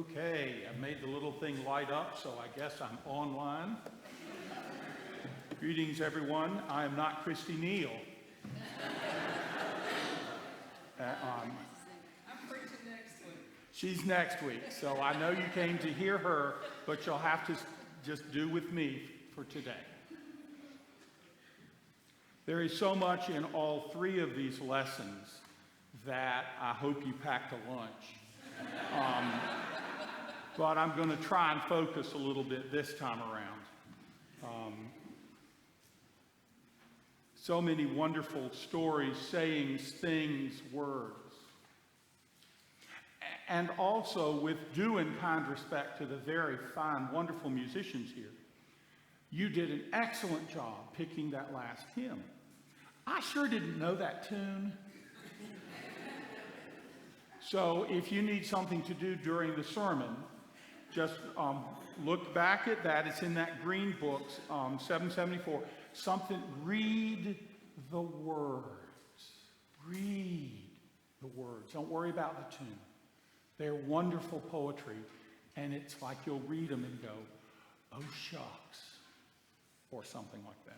Okay, I made the little thing light up, so I guess I'm online. Greetings, everyone. I am not Christy Neal. I'm preaching next week. She's next week, so I know you came to hear her, but you'll have to just do with me for today. There is so much in all three of these lessons that I hope you packed a lunch. But I'm going to try and focus a little bit this time around. So many wonderful stories, sayings, things, words. And also with due and kind respect to the very fine, wonderful musicians here. You did an excellent job picking that last hymn. I sure didn't know that tune. So if you need something to do during the sermon, just look back at that. It's in that green book, 774. Read the words. Read the words. Don't worry about the tune. They're wonderful poetry, and it's like you'll read them and go, oh, shucks, or something like that.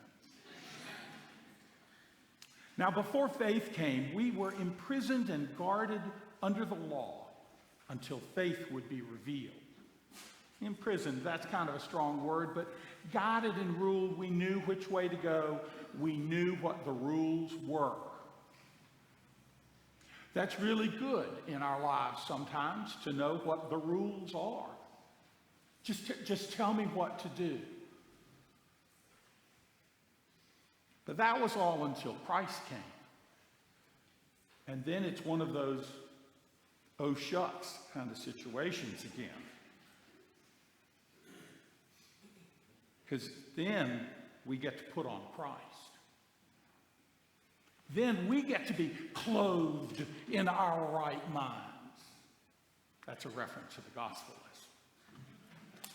Now, before faith came, we were imprisoned and guarded under the law until faith would be revealed. Imprisoned, that's kind of a strong word, but guided and ruled. We knew which way to go. We knew what the rules were. That's really good in our lives sometimes, to know what the rules are. Just tell me what to do. But that was all until Christ came. And then it's one of those oh shucks kind of situations again. Because then we get to put on Christ. Then we get to be clothed in our right minds. That's a reference to the gospel lesson.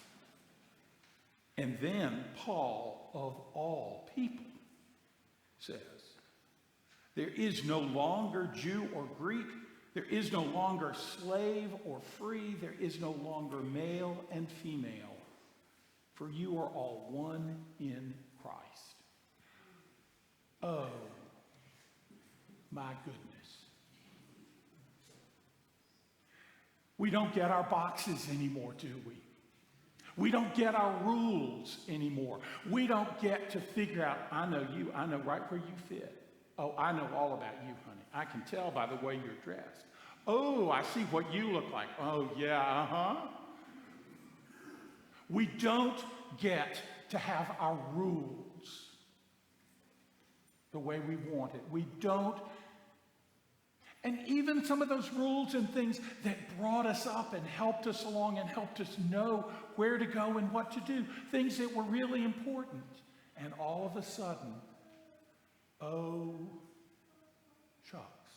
And then Paul, of all people, says, there is no longer Jew or Greek. There is no longer slave or free. There is no longer male and female. For you are all one in Christ. Oh, my goodness. We don't get our boxes anymore, do we? We don't get our rules anymore. We don't get to figure out, I know you, I know right where you fit. Oh, I know all about you, honey. I can tell by the way you're dressed. Oh, I see what you look like. Oh, yeah, uh-huh. We don't get to have our rules the way we want it. We don't. And even some of those rules and things that brought us up and helped us along and helped us know where to go and what to do, things that were really important. And all of a sudden, oh, shucks.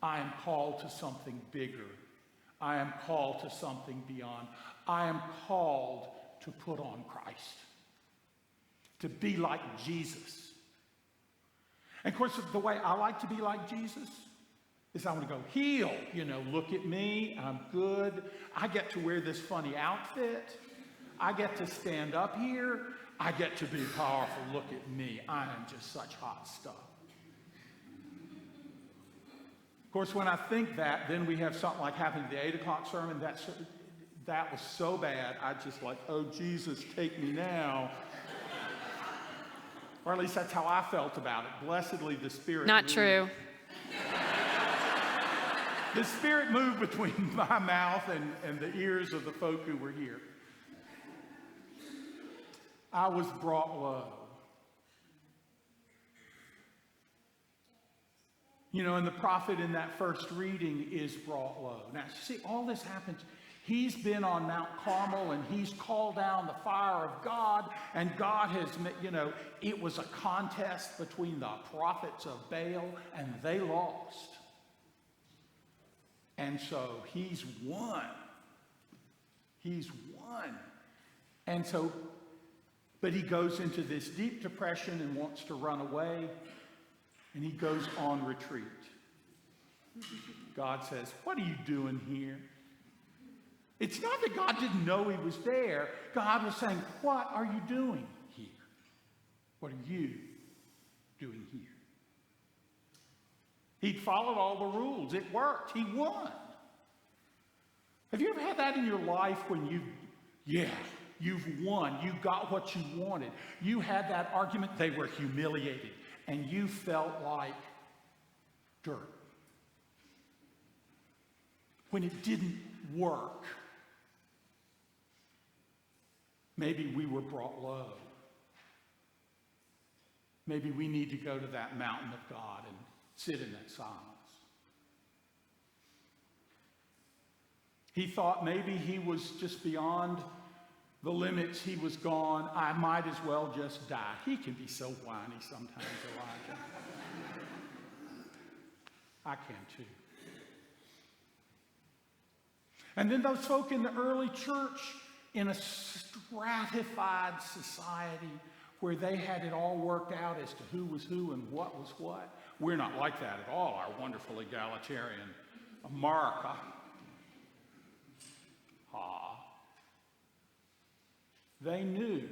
I am called to something bigger. I am called to something beyond. I am called to put on Christ, to be like Jesus. And of course, the way I like to be like Jesus is I want to go heal. Look at me, I'm good. I get to wear this funny outfit. I get to stand up here. I get to be powerful. Look at me. I am just such hot stuff. Of course, when I think that, then we have something like happening at the 8 o'clock sermon. That was so bad. I just like, oh, Jesus, take me now. Or at least that's how I felt about it. Blessedly, the Spirit Not moved. true. The Spirit moved between my mouth and the ears of the folk who were here. I was brought low. And the prophet in that first reading is brought low. Now, see, all this happens. He's been on Mount Carmel, and he's called down the fire of God, and God has, it was a contest between the prophets of Baal, and they lost. And so he's won. He's won. And so, but he goes into this deep depression and wants to run away, and he goes on retreat. God says, what are you doing here? It's not that God didn't know he was there. God was saying, what are you doing here? What are you doing here? He'd followed all the rules. It worked. He won. Have you ever had that in your life when you've won. You got what you wanted. You had that argument. They were humiliated. And you felt like dirt. When it didn't work, maybe we were brought low. Maybe we need to go to that mountain of God and sit in that silence. He thought maybe he was just beyond the limits. He was gone. I might as well just die. He can be so whiny sometimes, Elijah. I can too. And then those folk in the early church, in a stratified society where they had it all worked out as to who was who and what was what. We're not like that at all, our wonderful egalitarian America. They knew.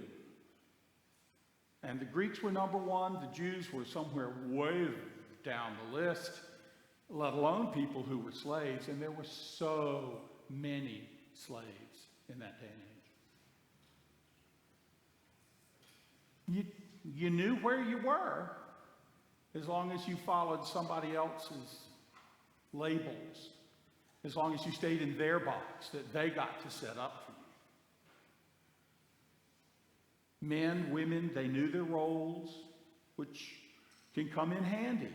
And the Greeks were number one. The Jews were somewhere way down the list, let alone people who were slaves. And there were so many slaves in that day and age. You knew where you were as long as you followed somebody else's labels, as long as you stayed in their box that they got to set up for you. Men, women, they knew their roles, which can come in handy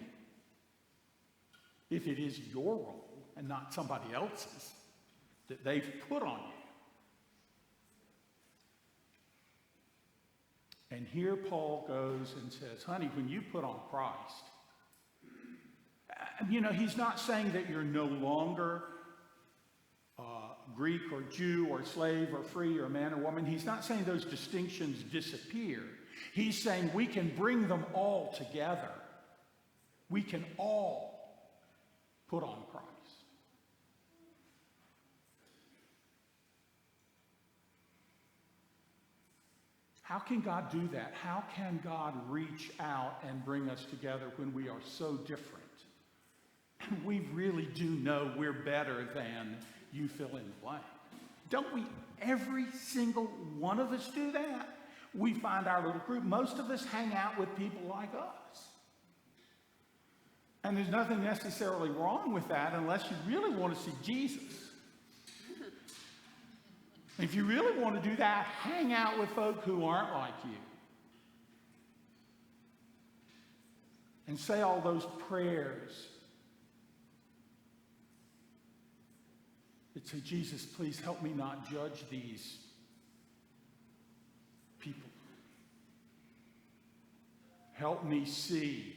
if it is your role and not somebody else's that they've put on you. And here Paul goes and says, honey, when you put on Christ, he's not saying that you're no longer Greek or Jew or slave or free or man or woman. He's not saying those distinctions disappear. He's saying we can bring them all together. We can all put on Christ. How can God do that? How can God reach out and bring us together when we are so different? And we really do know we're better than you fill in the blank. Don't we, every single one of us do that? We find our little group. Most of us hang out with people like us. And there's nothing necessarily wrong with that unless you really want to see Jesus. If you really want to do that, hang out with folk who aren't like you. And say all those prayers that say, Jesus, please help me not judge these people. Help me see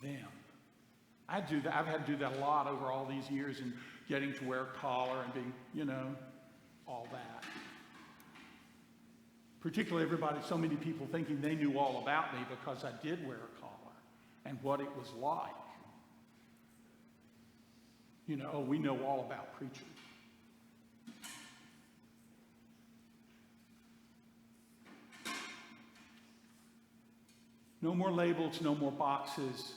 them. I do that. I've had to do that a lot over all these years and getting to wear a collar and being, all that. Particularly so many people thinking they knew all about me because I did wear a collar and what it was like. We know all about preachers. No more labels, no more boxes.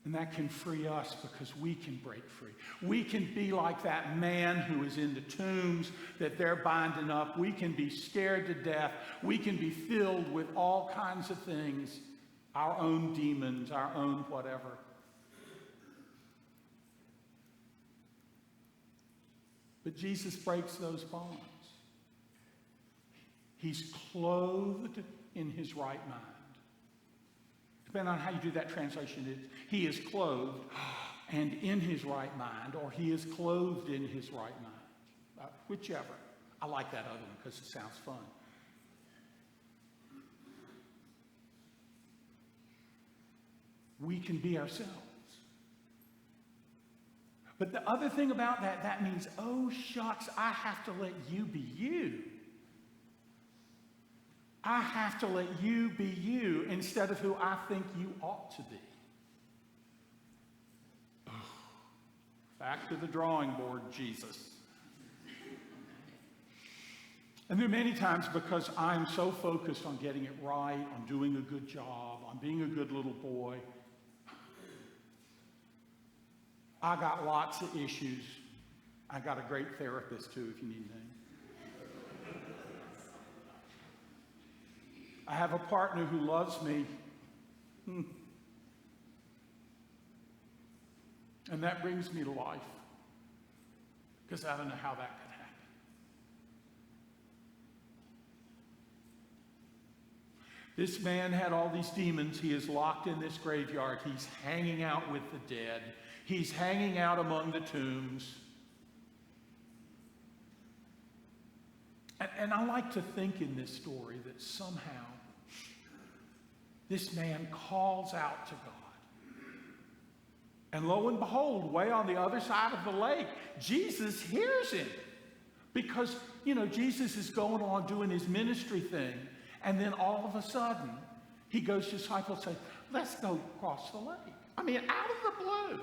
And that can free us because we can break free. We can be like that man who is in the tombs that they're binding up. We can be scared to death. We can be filled with all kinds of things, our own demons, our own whatever. But Jesus breaks those bonds. He's clothed in his right mind. Depending on how you do that translation, he is clothed and in his right mind, or he is clothed in his right mind. Whichever. I like that other one because it sounds fun. We can be ourselves. But the other thing about that means, oh shucks, I have to let you be you. I have to let you be you instead of who I think you ought to be. Oh, Back to the drawing board, Jesus. And there are many times because I'm so focused on getting it right, on doing a good job, on being a good little boy, I got lots of issues. I got a great therapist too, if you need anything. I have a partner who loves me. And that brings me to life. Because I don't know how that could happen. This man had all these demons. He is locked in this graveyard. He's hanging out with the dead. He's hanging out among the tombs. And I like to think in this story that somehow this man calls out to God. And lo and behold, way on the other side of the lake, Jesus hears him. Because, Jesus is going on doing his ministry thing. And then all of a sudden, he goes to his disciples and says, let's go across the lake. I mean, out of the blue.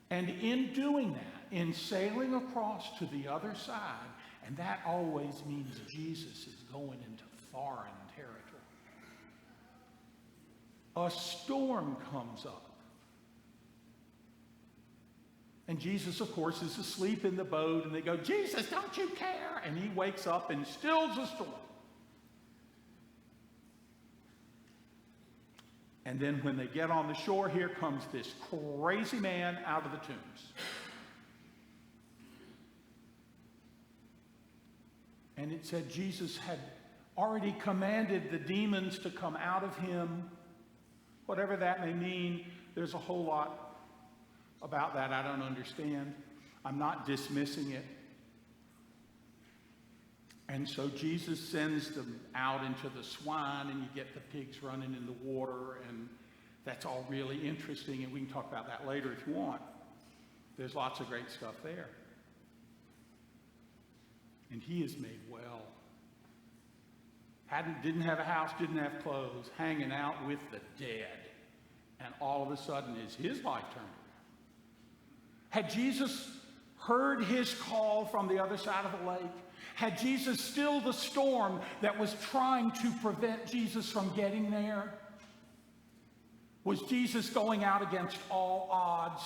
And in doing that, in sailing across to the other side, and that always means Jesus is going into foreign territory. A storm comes up. And Jesus, of course, is asleep in the boat, and they go, Jesus, don't you care? And he wakes up and stills the storm. And then when they get on the shore, here comes this crazy man out of the tombs. And it said Jesus had already commanded the demons to come out of him. Whatever that may mean, there's a whole lot about that I don't understand. I'm not dismissing it. And so Jesus sends them out into the swine, and you get the pigs running in the water, and that's all really interesting, and we can talk about that later if you want. There's lots of great stuff there. And he is made well. Didn't have a house, didn't have clothes, hanging out with the dead. And all of a sudden, is his life turned around? Had Jesus heard his call from the other side of the lake? Had Jesus stilled the storm that was trying to prevent Jesus from getting there? Was Jesus going out against all odds?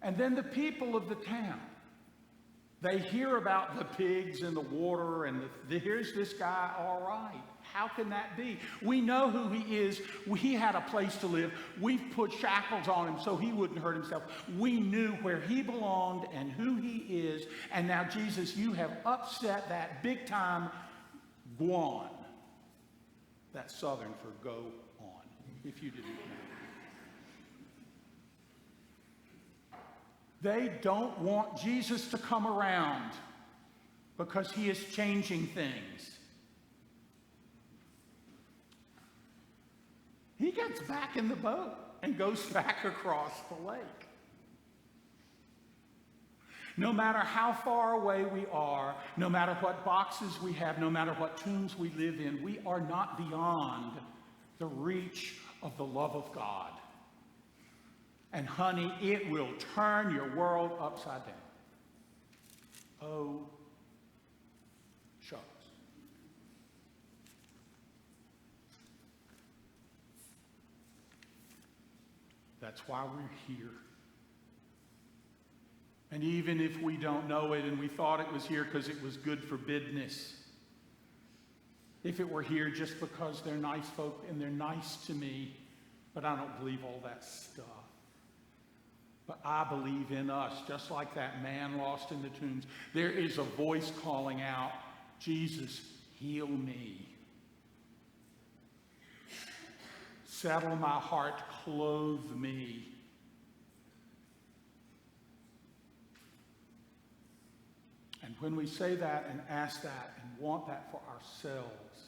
And then the people of the town, they hear about the pigs and the water, and here's this guy, all right. How can that be? We know who he is. He had a place to live. We've put shackles on him so he wouldn't hurt himself. We knew where he belonged and who he is. And now, Jesus, you have upset that big time. Go on. That's Southern for go on, if you didn't know. They don't want Jesus to come around because he is changing things. He gets back in the boat and goes back across the lake. No matter how far away we are, no matter what boxes we have, no matter what tombs we live in, we are not beyond the reach of the love of God. And honey, it will turn your world upside down. Oh, shucks. That's why we're here. And even if we don't know it and we thought it was here because it was good for business, if it were here just because they're nice folk and they're nice to me, but I don't believe all that stuff. But I believe in us, just like that man lost in the tombs. There is a voice calling out, Jesus, heal me. Settle my heart, clothe me. And when we say that and ask that and want that for ourselves,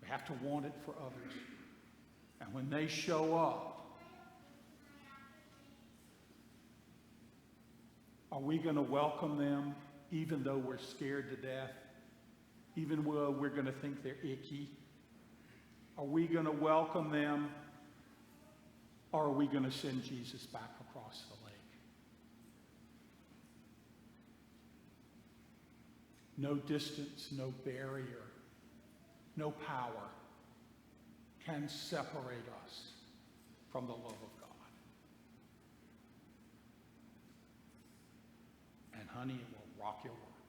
we have to want it for others. And when they show up, are we going to welcome them even though we're scared to death? Even though we're going to think they're icky? Are we going to welcome them, or are we going to send Jesus back across the lake? No distance, no barrier, no power can separate us from the love of God. And honey, it will rock your world.